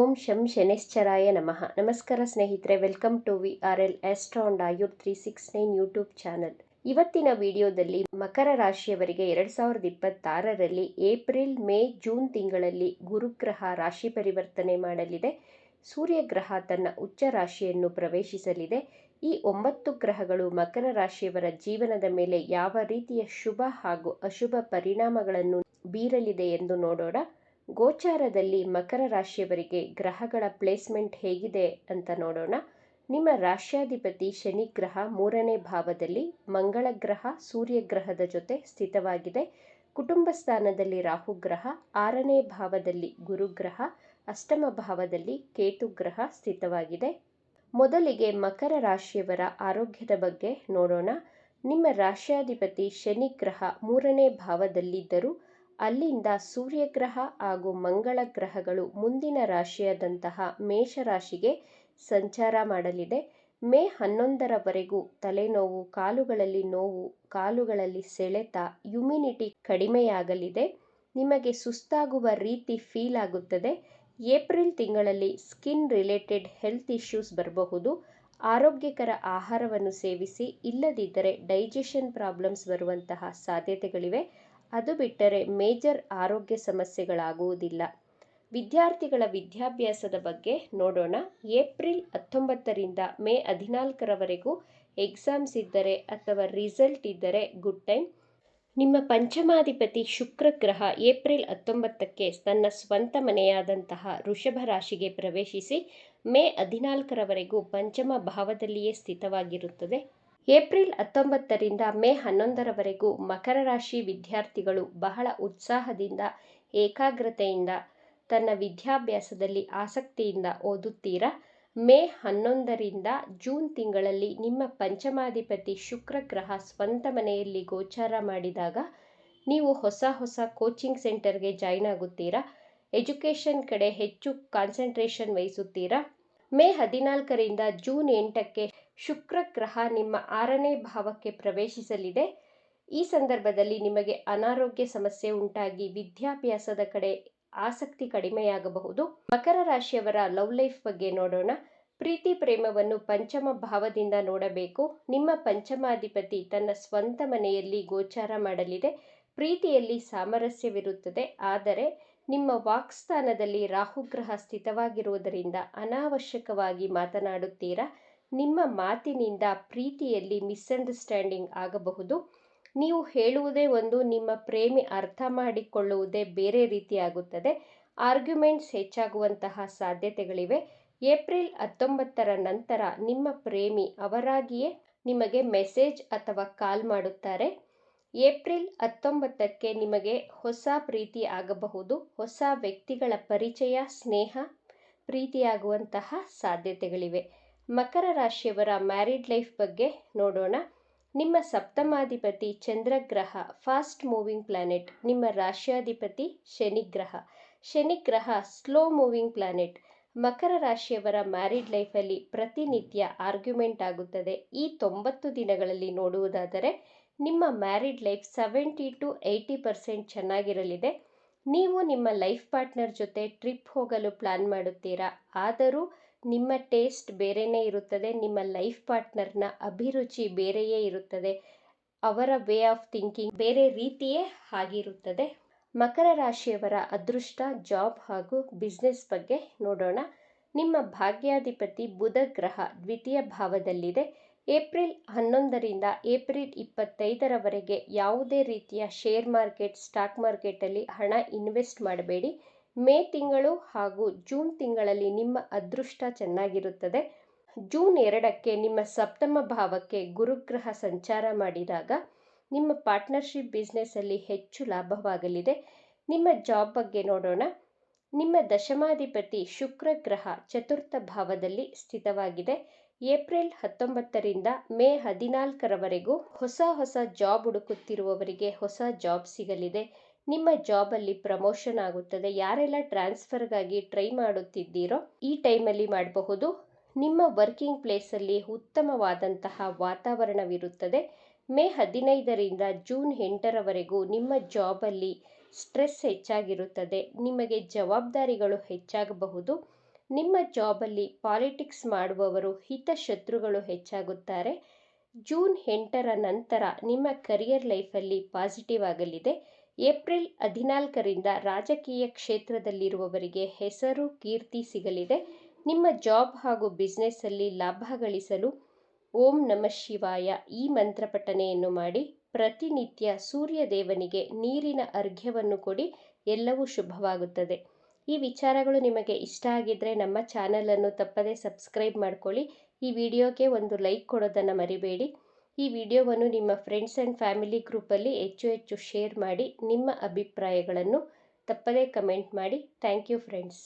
ಓಂ ಶಂ ಶನೈಶ್ಚರಾಯ ನಮಃ. ನಮಸ್ಕಾರ ಸ್ನೇಹಿತರೆ, welcome to VRL astro and Ayur 369 YouTube channel. ಇವತ್ತಿನ ವಿಡಿಯೋದಲ್ಲಿ ಮಕರ ರಾಶಿಯವರಿಗೆ 2026ರಲ್ಲಿ ಏಪ್ರಿಲ್, ಮೇ, ಜೂನ್ ತಿಂಗಳಲ್ಲಿ ಗುರುಗ್ರಹ ರಾಶಿ ಪರಿವರ್ತನೆ ಮಾಡಲಿದೆ. ಸೂರ್ಯಗ್ರಹ ತನ್ನ ಉಚ್ಚ ರಾಶಿಯನ್ನು ಪ್ರವೇಶಿಸಲಿದೆ. ಈ 9 ಗ್ರಹಗಳು ಮಕರ ರಾಶಿಯವರ ಜೀವನದ ಮೇಲೆ ಯಾವ ರೀತಿಯ ಶುಭ ಹಾಗೂ ಅಶುಭ ಪರಿಣಾಮಗಳನ್ನು ಬೀರಲಿದೆ ಎಂದು ನೋಡೋಣ. ಗೋಚಾರದಲ್ಲಿ ಮಕರ ರಾಶಿಯವರಿಗೆ ಗ್ರಹಗಳ ಪ್ಲೇಸ್ಮೆಂಟ್ ಹೇಗಿದೆ ಅಂತ ನೋಡೋಣ. ನಿಮ್ಮ ರಾಶ್ಯಾಧಿಪತಿ ಶನಿ ಗ್ರಹ 3ನೇ ಭಾವದಲ್ಲಿ, ಮಂಗಳ ಗ್ರಹ ಸೂರ್ಯಗ್ರಹದ ಜೊತೆ ಸ್ಥಿತವಾಗಿದೆ. ಕುಟುಂಬ ಸ್ಥಾನದಲ್ಲಿ ರಾಹು ಗ್ರಹ, 6ನೇ ಭಾವದಲ್ಲಿ ಗುರುಗ್ರಹ, ಅಷ್ಟಮ ಭಾವದಲ್ಲಿ ಕೇತು ಗ್ರಹ ಸ್ಥಿತವಾಗಿದೆ. ಮೊದಲಿಗೆ ಮಕರ ರಾಶಿಯವರ ಆರೋಗ್ಯದ ಬಗ್ಗೆ ನೋಡೋಣ. ನಿಮ್ಮ ರಾಶ್ಯಾಧಿಪತಿ ಶನಿ ಗ್ರಹ 3ನೇ ಭಾವದಲ್ಲಿದ್ದರೂ ಅಲ್ಲಿಂದ ಸೂರ್ಯಗ್ರಹ ಹಾಗೂ ಮಂಗಳ ಗ್ರಹಗಳು ಮುಂದಿನ ರಾಶಿಯಾದಂತಹ ಮೇಷರಾಶಿಗೆ ಸಂಚಾರ ಮಾಡಲಿದೆ. ಮೇ 11ರವರೆಗೂ ತಲೆನೋವು, ಕಾಲುಗಳಲ್ಲಿ ನೋವು, ಕಾಲುಗಳಲ್ಲಿ ಸೆಳೆತ, ಇಮ್ಯುನಿಟಿ ಕಡಿಮೆಯಾಗಲಿದೆ. ನಿಮಗೆ ಸುಸ್ತಾಗುವ ರೀತಿ ಫೀಲ್ ಆಗುತ್ತದೆ. ಏಪ್ರಿಲ್ ತಿಂಗಳಲ್ಲಿ ಸ್ಕಿನ್ ರಿಲೇಟೆಡ್ ಹೆಲ್ತ್ ಇಶ್ಯೂಸ್ ಬರಬಹುದು. ಆರೋಗ್ಯಕರ ಆಹಾರವನ್ನು ಸೇವಿಸಿ, ಇಲ್ಲದಿದ್ದರೆ ಡೈಜೆಷನ್ ಪ್ರಾಬ್ಲಮ್ಸ್ ಬರುವಂತಹ ಸಾಧ್ಯತೆಗಳಿವೆ. ಅದು ಬಿಟ್ಟರೆ ಮೇಜರ್ ಆರೋಗ್ಯ ಸಮಸ್ಯೆಗಳಾಗುವುದಿಲ್ಲ. ವಿದ್ಯಾರ್ಥಿಗಳ ವಿದ್ಯಾಭ್ಯಾಸದ ಬಗ್ಗೆ ನೋಡೋಣ. ಏಪ್ರಿಲ್ 19ರಿಂದ ಮೇ 14ರವರೆಗೂ ಎಕ್ಸಾಮ್ಸ್ ಇದ್ದರೆ ಅಥವಾ ರಿಸಲ್ಟ್ ಇದ್ದರೆ ಗುಡ್ ಟೈಮ್. ನಿಮ್ಮ ಪಂಚಮಾಧಿಪತಿ ಶುಕ್ರ ಗ್ರಹ ಏಪ್ರಿಲ್ 19ಕ್ಕೆ ತನ್ನ ಸ್ವಂತ ಮನೆಯಾದಂತಹ ವೃಷಭ ರಾಶಿಗೆ ಪ್ರವೇಶಿಸಿ ಮೇ 14ರವರೆಗೂ ಪಂಚಮ ಭಾವದಲ್ಲಿಯೇ ಸ್ಥಿತವಾಗಿರುತ್ತದೆ. ಏಪ್ರಿಲ್ 19ರಿಂದ ಮೇ 11ರವರೆಗೂ ಮಕರ ರಾಶಿ ವಿದ್ಯಾರ್ಥಿಗಳು ಬಹಳ ಉತ್ಸಾಹದಿಂದ, ಏಕಾಗ್ರತೆಯಿಂದ ತನ್ನ ವಿದ್ಯಾಭ್ಯಾಸದಲ್ಲಿ ಆಸಕ್ತಿಯಿಂದ ಓದುತ್ತೀರಾ. ಮೇ 11ರಿಂದ ಜೂನ್ ತಿಂಗಳಲ್ಲಿ ನಿಮ್ಮ ಪಂಚಮಾಧಿಪತಿ ಶುಕ್ರ ಗ್ರಹ ಸ್ವಂತ ಮನೆಯಲ್ಲಿ ಗೋಚಾರ ಮಾಡಿದಾಗ ನೀವು ಹೊಸ ಕೋಚಿಂಗ್ ಸೆಂಟರ್ಗೆ ಜಾಯ್ನ್ ಆಗುತ್ತೀರಾ. ಎಜುಕೇಷನ್ ಕಡೆ ಹೆಚ್ಚು ಕಾನ್ಸಂಟ್ರೇಷನ್ ವಹಿಸುತ್ತೀರಾ. ಮೇ 14ರಿಂದ ಜೂನ್ 8ಕ್ಕೆ ಶುಕ್ರ ಗ್ರಹ ನಿಮ್ಮ 6ನೇ ಭಾವಕ್ಕೆ ಪ್ರವೇಶಿಸಲಿದೆ. ಈ ಸಂದರ್ಭದಲ್ಲಿ ನಿಮಗೆ ಅನಾರೋಗ್ಯ ಸಮಸ್ಯೆ ಉಂಟಾಗಿ ವಿದ್ಯಾಭ್ಯಾಸದ ಕಡೆ ಆಸಕ್ತಿ ಕಡಿಮೆಯಾಗಬಹುದು. ಮಕರ ರಾಶಿಯವರ ಲವ್ ಲೈಫ್ ಬಗ್ಗೆ ನೋಡೋಣ. ಪ್ರೀತಿ ಪ್ರೇಮವನ್ನು ಪಂಚಮ ಭಾವದಿಂದ ನೋಡಬೇಕು. ನಿಮ್ಮ ಪಂಚಮಾಧಿಪತಿ ತನ್ನ ಸ್ವಂತ ಮನೆಯಲ್ಲಿ ಗೋಚಾರ ಮಾಡಲಿದೆ. ಪ್ರೀತಿಯಲ್ಲಿ ಸಾಮರಸ್ಯವಿರುತ್ತದೆ. ಆದರೆ ನಿಮ್ಮ ವಾಕ್ಸ್ಥಾನದಲ್ಲಿ ರಾಹುಗ್ರಹ ಸ್ಥಿತವಾಗಿರುವುದರಿಂದ ಅನಾವಶ್ಯಕವಾಗಿ ಮಾತನಾಡುತ್ತೀರಾ. ನಿಮ್ಮ ಮಾತಿನಿಂದ ಪ್ರೀತಿಯಲ್ಲಿ ಮಿಸ್ಅಂಡರ್ಸ್ಟ್ಯಾಂಡಿಂಗ್ ಆಗಬಹುದು. ನೀವು ಹೇಳುವುದೇ ಒಂದು, ನಿಮ್ಮ ಪ್ರೇಮಿ ಅರ್ಥ ಮಾಡಿಕೊಳ್ಳುವುದೇ ಬೇರೆ ರೀತಿಯಾಗುತ್ತದೆ. ಆರ್ಗ್ಯುಮೆಂಟ್ಸ್ ಹೆಚ್ಚಾಗುವಂತಹ ಸಾಧ್ಯತೆಗಳಿವೆ. ಏಪ್ರಿಲ್ 19ರ ನಂತರ ನಿಮ್ಮ ಪ್ರೇಮಿ ಅವರಾಗಿಯೇ ನಿಮಗೆ ಮೆಸೇಜ್ ಅಥವಾ ಕಾಲ್ ಮಾಡುತ್ತಾರೆ. ಏಪ್ರಿಲ್ 19ಕ್ಕೆ ನಿಮಗೆ ಹೊಸ ಪ್ರೀತಿ ಆಗಬಹುದು. ಹೊಸ ವ್ಯಕ್ತಿಗಳ ಪರಿಚಯ, ಸ್ನೇಹ, ಪ್ರೀತಿಯಾಗುವಂತಹ ಸಾಧ್ಯತೆಗಳಿವೆ. ಮಕರ ರಾಶಿಯವರ ಮ್ಯಾರಿಡ್ ಲೈಫ್ ಬಗ್ಗೆ ನೋಡೋಣ. ನಿಮ್ಮ ಸಪ್ತಮಾಧಿಪತಿ ಚಂದ್ರಗ್ರಹ ಫಾಸ್ಟ್ ಮೂವಿಂಗ್ ಪ್ಲಾನೆಟ್. ನಿಮ್ಮ ರಾಶ್ಯಾಧಿಪತಿ ಶನಿಗ್ರಹ. ಶನಿಗ್ರಹ ಸ್ಲೋ ಮೂವಿಂಗ್ ಪ್ಲಾನೆಟ್. ಮಕರ ರಾಶಿಯವರ ಮ್ಯಾರಿಡ್ ಲೈಫಲ್ಲಿ ಪ್ರತಿನಿತ್ಯ ಆರ್ಗ್ಯುಮೆಂಟ್ ಆಗುತ್ತದೆ. ಈ 90 ದಿನಗಳಲ್ಲಿ ನೋಡುವುದಾದರೆ ನಿಮ್ಮ ಮ್ಯಾರಿಡ್ ಲೈಫ್ 70 to 80% ಚೆನ್ನಾಗಿರಲಿದೆ. ನೀವು ನಿಮ್ಮ ಲೈಫ್ ಪಾರ್ಟ್ನರ್ ಜೊತೆ ಟ್ರಿಪ್ ಹೋಗಲು ಪ್ಲಾನ್ ಮಾಡುತ್ತೀರಾ. ಆದರೂ ನಿಮ್ಮ ಟೇಸ್ಟ್ ಬೇರೆಯೇ ಇರುತ್ತದೆ. ನಿಮ್ಮ ಲೈಫ್ ಪಾರ್ಟ್ನರ್ನ ಅಭಿರುಚಿ ಬೇರೆಯೇ ಇರುತ್ತದೆ. ಅವರ ವೇ ಆಫ್ ಥಿಂಕಿಂಗ್ ಬೇರೆ ರೀತಿಯೇ ಆಗಿರುತ್ತದೆ. ಮಕರ ರಾಶಿಯವರ ಅದೃಷ್ಟ, ಜಾಬ್ ಹಾಗೂ ಬಿಸ್ನೆಸ್ ಬಗ್ಗೆ ನೋಡೋಣ. ನಿಮ್ಮ ಭಾಗ್ಯಾಧಿಪತಿ ಬುಧ ಗ್ರಹ ದ್ವಿತೀಯ ಭಾವದಲ್ಲಿದೆ. ಏಪ್ರಿಲ್ 11ರಿಂದ ಏಪ್ರಿಲ್ 25ರವರೆಗೆ ಯಾವುದೇ ರೀತಿಯ ಶೇರ್ ಮಾರ್ಕೆಟ್, ಸ್ಟಾಕ್ ಮಾರ್ಕೆಟಲ್ಲಿ ಹಣ ಇನ್ವೆಸ್ಟ್ ಮಾಡಬೇಡಿ. ಮೇ ತಿಂಗಳು ಹಾಗೂ ಜೂನ್ ತಿಂಗಳಲ್ಲಿ ನಿಮ್ಮ ಅದೃಷ್ಟ ಚೆನ್ನಾಗಿರುತ್ತದೆ. ಜೂನ್ 2ಕ್ಕೆ ನಿಮ್ಮ ಸಪ್ತಮ ಭಾವಕ್ಕೆ ಗುರುಗ್ರಹ ಸಂಚಾರ ಮಾಡಿದಾಗ ನಿಮ್ಮ ಪಾರ್ಟ್ನರ್ಶಿಪ್ ಬಿಸ್ನೆಸ್ಸಲ್ಲಿ ಹೆಚ್ಚು ಲಾಭವಾಗಲಿದೆ. ನಿಮ್ಮ ಜಾಬ್ ಬಗ್ಗೆ ನೋಡೋಣ. ನಿಮ್ಮ ದಶಮಾಧಿಪತಿ ಶುಕ್ರ ಗ್ರಹ ಚತುರ್ಥ ಭಾವದಲ್ಲಿ ಸ್ಥಿತವಾಗಿದೆ. ಏಪ್ರಿಲ್ 19ರಿಂದ ಮೇ 14ರವರೆಗೂ ಹೊಸ ಜಾಬ್ ಹುಡುಕುತ್ತಿರುವವರಿಗೆ ಹೊಸ ಜಾಬ್ ಸಿಗಲಿದೆ. ನಿಮ್ಮ ಜಾಬಲ್ಲಿ ಪ್ರಮೋಷನ್ ಆಗುತ್ತದೆ. ಯಾರೆಲ್ಲ ಟ್ರಾನ್ಸ್ಫರ್ಗಾಗಿ ಟ್ರೈ ಮಾಡುತ್ತಿದ್ದೀರೋ ಈ ಟೈಮಲ್ಲಿ ಮಾಡಬಹುದು. ನಿಮ್ಮ ವರ್ಕಿಂಗ್ ಪ್ಲೇಸಲ್ಲಿ ಉತ್ತಮವಾದಂತಹ ವಾತಾವರಣವಿರುತ್ತದೆ. ಮೇ 15ರಿಂದ ಜೂನ್ 8ರವರೆಗೂ ನಿಮ್ಮ ಜಾಬಲ್ಲಿ ಸ್ಟ್ರೆಸ್ ಹೆಚ್ಚಾಗಿರುತ್ತದೆ. ನಿಮಗೆ ಜವಾಬ್ದಾರಿಗಳು ಹೆಚ್ಚಾಗಬಹುದು. ನಿಮ್ಮ ಜಾಬಲ್ಲಿ ಪಾಲಿಟಿಕ್ಸ್ ಮಾಡುವವರು ಹಿತಶತ್ರುಗಳು ಹೆಚ್ಚಾಗುತ್ತಾರೆ. ಜೂನ್ 8ರ ನಂತರ ನಿಮ್ಮ ಕರಿಯರ್ ಲೈಫಲ್ಲಿ ಪಾಸಿಟಿವ್ ಆಗಲಿದೆ. ಏಪ್ರಿಲ್ 14ರಿಂದ ರಾಜಕೀಯ ಕ್ಷೇತ್ರದಲ್ಲಿರುವವರಿಗೆ ಹೆಸರು ಕೀರ್ತಿ ಸಿಗಲಿದೆ. ನಿಮ್ಮ ಜಾಬ್ ಹಾಗೂ ಬಿಸ್ನೆಸ್ಸಲ್ಲಿ ಲಾಭ ಗಳಿಸಲು ಓಂ ನಮಃ ಶಿವಾಯ ಈ ಮಂತ್ರ ಪಠನೆಯನ್ನು ಮಾಡಿ. ಪ್ರತಿನಿತ್ಯ ಸೂರ್ಯದೇವನಿಗೆ ನೀರಿನ ಅರ್ಘ್ಯವನ್ನು ಕೊಡಿ. ಎಲ್ಲವೂ ಶುಭವಾಗುತ್ತದೆ. ಈ ವಿಚಾರಗಳು ನಿಮಗೆ ಇಷ್ಟ ಆಗಿದ್ದರೆ ನಮ್ಮ ಚಾನಲನ್ನು ತಪ್ಪದೇ ಸಬ್ಸ್ಕ್ರೈಬ್ ಮಾಡ್ಕೊಳ್ಳಿ. ಈ ವಿಡಿಯೋಗೆ ಒಂದು ಲೈಕ್ ಕೊಡೋದನ್ನು ಮರಿಬೇಡಿ. ಈ ವಿಡಿಯೋವನ್ನು ನಿಮ್ಮ ಫ್ರೆಂಡ್ಸ್ ಆ್ಯಂಡ್ ಫ್ಯಾಮಿಲಿ ಗ್ರೂಪಲ್ಲಿ ಹೆಚ್ಚು ಶೇರ್ ಮಾಡಿ. ನಿಮ್ಮ ಅಭಿಪ್ರಾಯಗಳನ್ನು ತಪ್ಪದೇ ಕಮೆಂಟ್ ಮಾಡಿ. Thank you friends.